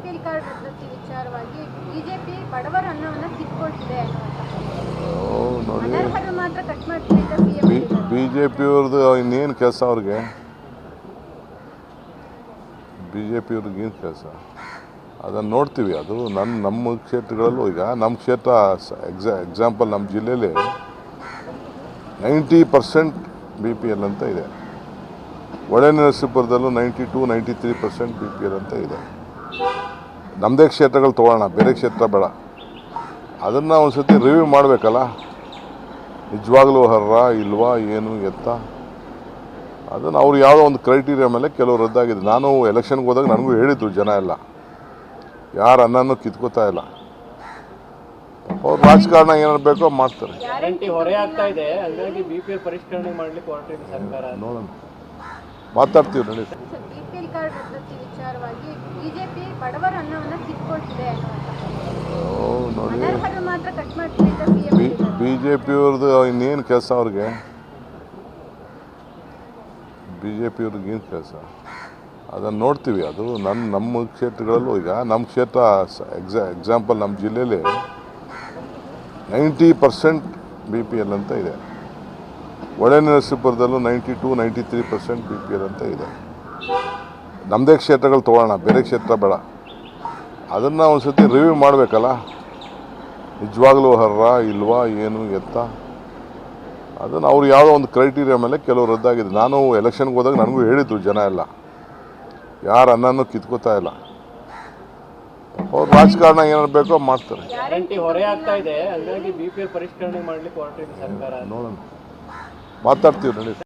BPL card ರದ್ದತಿ ವಿಚಾರವಾಗಿ BJP ಬಡವರ ಅನ್ನವನ್ನು ಕಿತ್ಕೊಳ್ತಿದೆ ನೋಡಿ, ಅನರ್ಹರು ಮಾತ್ರ ಕಟ್ ಮಾಡ್ತೀವಿ ಅಂತ ಸಿಎಂ ಬಿಜೆಪಿಯವ್ರದ್ದು ಇನ್ನೇನು ಕೆಲಸ ಅವ್ರಿಗೆ? ಬಿಜೆಪಿಯವ್ರಿಗೆ ಏನು ಕೆಲಸ ಅದನ್ನು ನೋಡ್ತೀವಿ. ಅದು ನಮ್ಮ ಕ್ಷೇತ್ರಗಳಲ್ಲೂ ಈಗ ನಮ್ಮ ಕ್ಷೇತ್ರ ಎಕ್ಸಾಂಪಲ್ ನಮ್ಮ ಜಿಲ್ಲೆಯಲ್ಲಿ 90% BPL ಅಂತ ಇದೆ. ಹೊಳೆನರಸೀಪುರದಲ್ಲೂ 92-93% BPL ಅಂತ ಇದೆ. ನಮ್ಮದೇ ಕ್ಷೇತ್ರಗಳು ತೊಗೊಳ್ಳೋಣ, ಬೇರೆ ಕ್ಷೇತ್ರ ಬೇಡ. ಅದನ್ನು ಒಂದು ಸತಿ ರಿವ್ಯೂ ಮಾಡಬೇಕಲ್ಲ, ನಿಜವಾಗ್ಲೂ ಅರ್ಹ ಇಲ್ವಾ ಏನು ಎತ್ತ. ಅದನ್ನು ಅವ್ರು ಯಾವುದೋ ಒಂದು ಕ್ರೈಟೀರಿಯಾ ಮೇಲೆ ಕೆಲವು ರದ್ದಾಗಿದೆ. ನಾನು ಎಲೆಕ್ಷನ್ಗೆ ಹೋದಾಗ ನನಗೂ ಹೇಳಿದ್ರು ಜನ ಎಲ್ಲ, ಯಾರು ಅನ್ನನೂ ಕಿತ್ಕೋತಾ ಇಲ್ಲ. ಅವ್ರು ರಾಜಕಾರಣ ಏನಾರು ಬೇಕೋ ಮಾಡ್ತಾರೆ. ನೋಡೋಣ, ಮಾತಾಡ್ತೀವಿ ನೋಡಿ. ಬಿಪಿಎಲ್ ಕಾರ್ಡ್ ರದ್ದತಿ ವಿಚಾರವಾಗಿ ಬಿಜೆಪಿ ಬಡವರ ಅನ್ನವನ್ನು ಕಿತ್ಕೊಳ್ತಿದೆ ನೋಡಿ, ಅನರ್ಹರು ಮಾತ್ರ ಕಟ್ ಮಾಡ್ತೀವಿ ಅಂತ ಸಿಎಂ ಬಿಜೆಪಿಯವ್ರದ್ದು ಇನ್ನೇನು ಕೆಲಸ ಅವ್ರಿಗೆ? ಬಿಜೆಪಿಯವ್ರಿಗೆ ಏನು ಕೆಲಸ ಅದನ್ನು ನೋಡ್ತೀವಿ. ಅದು ನಮ್ಮ ಕ್ಷೇತ್ರಗಳಲ್ಲೂ ಈಗ ನಮ್ಮ ಕ್ಷೇತ್ರ ಎಕ್ಸಾಂಪಲ್ ನಮ್ಮ ಜಿಲ್ಲೆಯಲ್ಲಿ 90% BPL ಅಂತ ಇದೆ. ಹೊಳೆನರಸೀಪುರದಲ್ಲೂ 92-93% BPL ಅಂತ ಇದೆ. ನಮ್ಮದೇ ಕ್ಷೇತ್ರಗಳು ತೊಗೊಳ್ಳೋಣ, ಬೇರೆ ಕ್ಷೇತ್ರ ಬೇಡ. ಅದನ್ನು ಒಂದು ಸತಿ ರಿವ್ಯೂ ಮಾಡಬೇಕಲ್ಲ, ನಿಜವಾಗ್ಲೂ ಅರ್ಹ ಇಲ್ವಾ ಏನು ಎತ್ತ. ಅದನ್ನು ಅವ್ರು ಯಾವುದೋ ಒಂದು ಕ್ರೈಟೀರಿಯಾ ಮೇಲೆ ಕೆಲವು ರದ್ದಾಗಿದೆ. ನಾನು ಎಲೆಕ್ಷನ್ಗೆ ಹೋದಾಗ ನನಗೂ ಹೇಳಿದ್ರು ಜನ ಎಲ್ಲ, ಯಾರು ಅನ್ನನೂ ಕಿತ್ಕೋತಾ ಇಲ್ಲ. ಅವ್ರು ರಾಜಕಾರಣ ಏನಾರು ಬೇಕೋ ಮಾಡ್ತಾರೆ. ಬಿಪಿಎಲ್ ಪರಿಷ್ಕರಣೆ ಮಾಡಲಿಕ್ಕೆ ನೋಡೋಣ, ಮಾತಾಡ್ತೀವಿ ನೋಡಿ.